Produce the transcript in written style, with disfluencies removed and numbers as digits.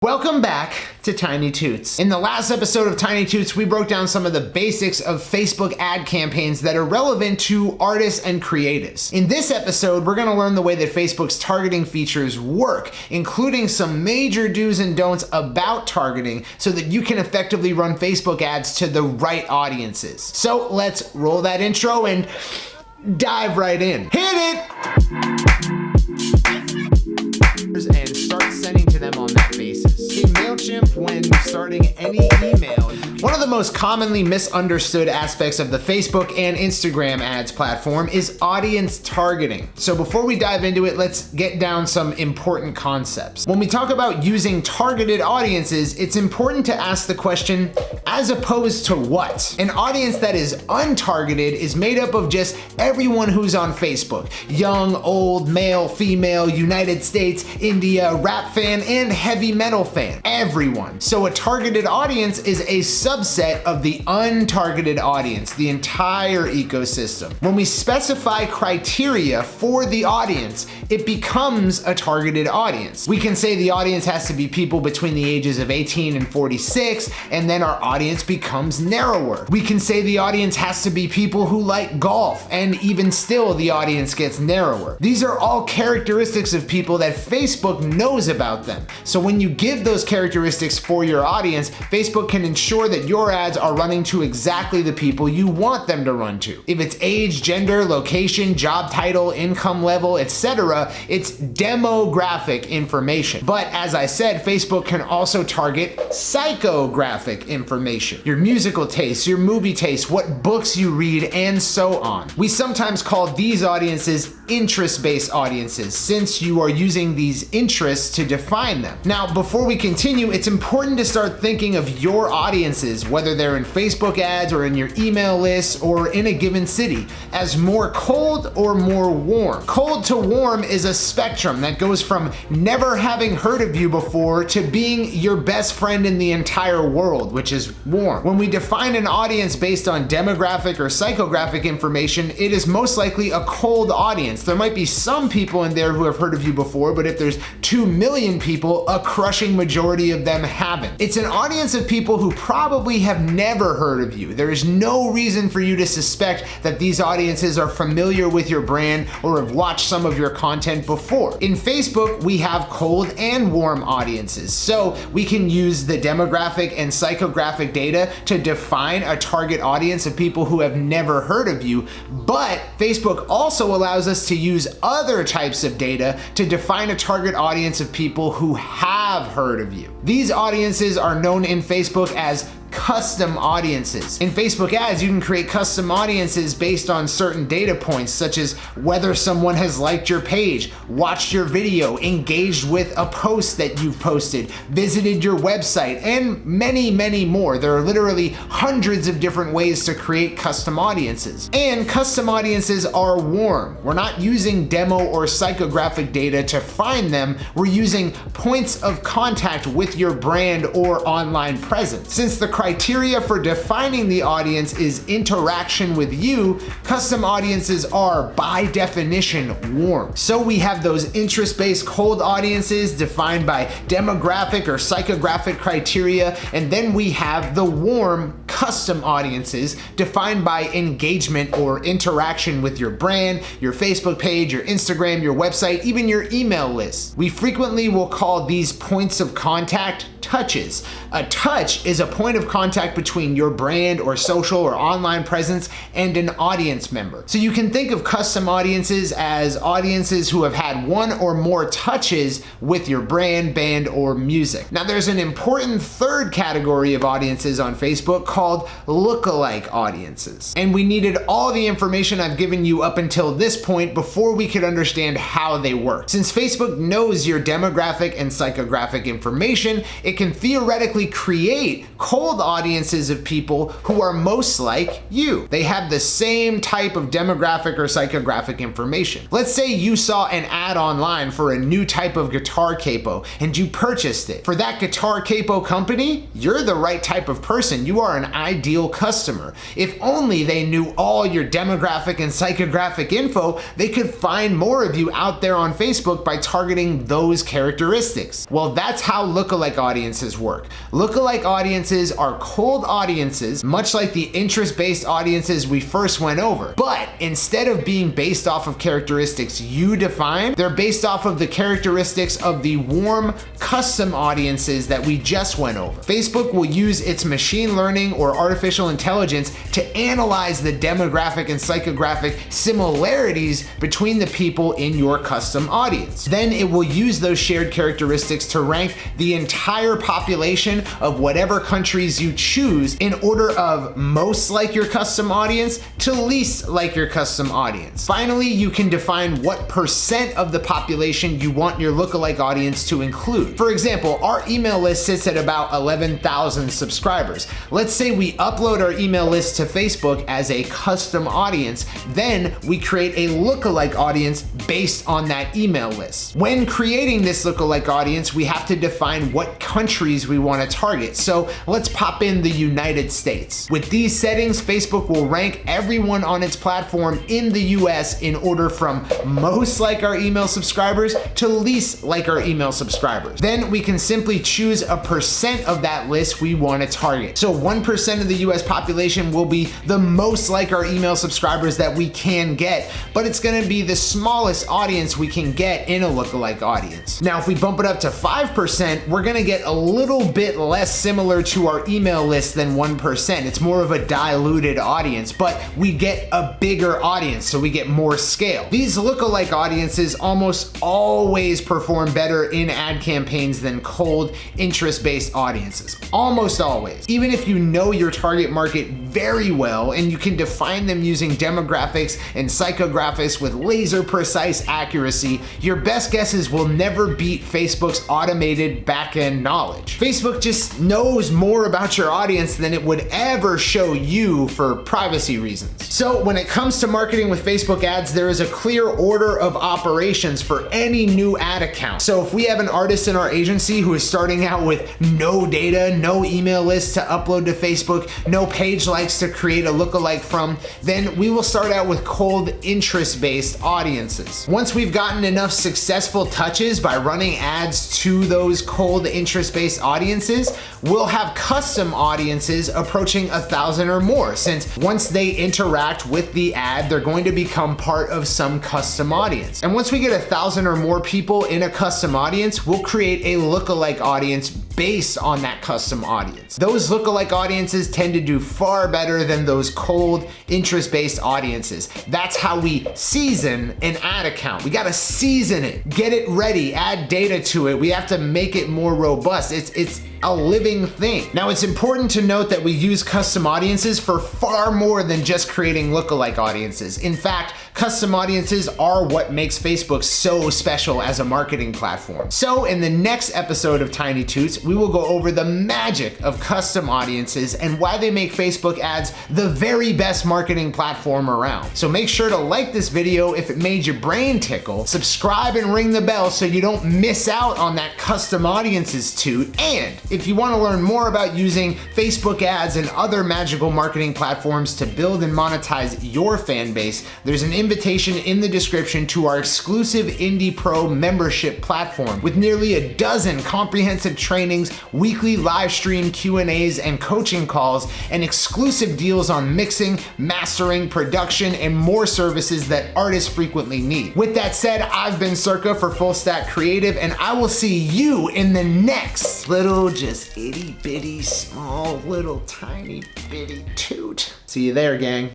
Welcome back to Tiny Tutes. In the last episode of Tiny Tutes, we broke down some of the basics of Facebook ad campaigns that are relevant to artists and creatives. In this episode, we're gonna learn the way that Facebook's targeting features work, including some major do's and don'ts about targeting so that you can effectively run Facebook ads to the right audiences. So let's roll that intro and dive right in. Hit it! And start sending to them on that basis. In MailChimp, when starting any email, one of the most commonly misunderstood aspects of the Facebook and Instagram ads platform is audience targeting. So before we dive into it, let's get down some important concepts. When we talk about using targeted audiences, it's important to ask the question, as opposed to what? An audience that is untargeted is made up of just everyone who's on Facebook. Young, old, male, female, United States, India, rap fan, and heavy metal fan. Everyone. So a targeted audience is a subset of the untargeted audience, the entire ecosystem. When we specify criteria for the audience, it becomes a targeted audience. We can say the audience has to be people between the ages of 18 and 46, and then our audience becomes narrower. We can say the audience has to be people who like golf, and even still the audience gets narrower. These are all characteristics of people that Facebook knows about them. So when you give those characteristics for your audience, Facebook can ensure that your ads are running to exactly the people you want them to run to. If it's age, gender, location, job title, income level, etc., it's demographic information. But as I said, Facebook can also target psychographic information. Your musical tastes, your movie tastes, what books you read, and so on. We sometimes call these audiences interest-based audiences, since you are using these interests to define them. Now, before we continue, it's important to start thinking of your audiences, whether they're in Facebook ads or in your email list or in a given city, as more cold or more warm. Cold to warm is a spectrum that goes from never having heard of you before to being your best friend in the entire world, which is warm. When we define an audience based on demographic or psychographic information, it is most likely a cold audience. There might be some people in there who have heard of you before, but if there's 2 million people, a crushing majority of them haven't. It's an audience of people who probably have never heard of you. There is no reason for you to suspect that these audiences are familiar with your brand or have watched some of your content before. In Facebook, we have cold and warm audiences, so we can use the demographic and psychographic data to define a target audience of people who have never heard of you, but Facebook also allows us to use other types of data to define a target audience of people who have heard of you. These audiences are known in Facebook as custom audiences. In Facebook ads, you can create custom audiences based on certain data points, such as whether someone has liked your page, watched your video, engaged with a post that you've posted, visited your website, and many, many more. There are literally hundreds of different ways to create custom audiences. And custom audiences are warm. We're not using demo or psychographic data to find them. We're using points of contact with your brand or online presence. Since the criteria for defining the audience is interaction with you, custom audiences are, by definition, warm. So we have those interest-based cold audiences defined by demographic or psychographic criteria, and then we have the warm custom audiences defined by engagement or interaction with your brand, your Facebook page, your Instagram, your website, even your email list. We frequently will call these points of contact touches. A touch is a point of contact between your brand or social or online presence and an audience member. So you can think of custom audiences as audiences who have had one or more touches with your brand, band, or music. Now there's an important third category of audiences on Facebook called lookalike audiences. And we needed all the information I've given you up until this point before we could understand how they work. Since Facebook knows your demographic and psychographic information, it can theoretically create cold audiences of people who are most like you. They have the same type of demographic or psychographic information. Let's say you saw an ad online for a new type of guitar capo and you purchased it. For that guitar capo company, you're the right type of person. You are an ideal customer. If only they knew all your demographic and psychographic info, they could find more of you out there on Facebook by targeting those characteristics. Well, that's how lookalike audiences work. Lookalike audiences are cold audiences, much like the interest-based audiences we first went over. But instead of being based off of characteristics you define, they're based off of the characteristics of the warm, custom audiences that we just went over. Facebook will use its machine learning or artificial intelligence to analyze the demographic and psychographic similarities between the people in your custom audience. Then it will use those shared characteristics to rank the entire population of whatever countries you choose in order of most like your custom audience to least like your custom audience. Finally, you can define what percent of the population you want your lookalike audience to include. For example, our email list sits at about 11,000 subscribers. Let's say we upload our email list to Facebook as a custom audience, then we create a lookalike audience based on that email list. When creating this lookalike audience, we have to define what countries we want to target. So let's pop in the United States. With these settings, Facebook will rank everyone on its platform in the US in order from most like our email subscribers to least like our email subscribers. Then we can simply choose a percent of that list we want to target. So 1% of the US population will be the most like our email subscribers that we can get, but it's going to be the smallest audience we can get in a lookalike audience. Now, if we bump it up to 5%, we're going to get a little bit less similar to our email list than 1%. It's more of a diluted audience, but we get a bigger audience, so we get more scale. These lookalike audiences almost always perform better in ad campaigns than cold, interest-based audiences. Almost always. Even if you know your target market very well and you can define them using demographics and psychographics with laser precise accuracy, your best guesses will never beat Facebook's automated back-end knowledge. Facebook just knows more about your audience than it would ever show you for privacy reasons. So when it comes to marketing with Facebook ads, there is a clear order of operations for any new ad account. So if we have an artist in our agency who is starting out with no data, no email list to upload to Facebook, no page likes to create a lookalike from, then we will start out with cold interest-based audiences. Once we've gotten enough successful touches by running ads to those cold interest-based audiences, we'll have custom audiences approaching 1,000 or more, since once they interact with the ad, they're going to become part of some custom audience. And once we get 1,000 or more people in a custom audience, we'll create a lookalike audience based on that custom audience. Those lookalike audiences tend to do far better than those cold, interest-based audiences. That's how we season an ad account. We gotta season it, get it ready, add data to it. We have to make it more robust. It's a living thing. Now, it's important to note that we use custom audiences for far more than just creating lookalike audiences. In fact, custom audiences are what makes Facebook so special as a marketing platform. So in the next episode of Tiny Tutes, we will go over the magic of custom audiences and why they make Facebook ads the very best marketing platform around. So make sure to like this video if it made your brain tickle, subscribe and ring the bell so you don't miss out on that custom audiences toot, and if you want to learn more about using Facebook ads and other magical marketing platforms to build and monetize your fan base, there's an invitation in the description to our exclusive Indie Pro membership platform with nearly a dozen comprehensive trainings, weekly live stream Q&As and coaching calls, and exclusive deals on mixing, mastering, production, and more services that artists frequently need. With that said, I've been Circa for Full Stack Creative, and I will see you in the next little just itty bitty small little tiny bitty toot. See you there, gang.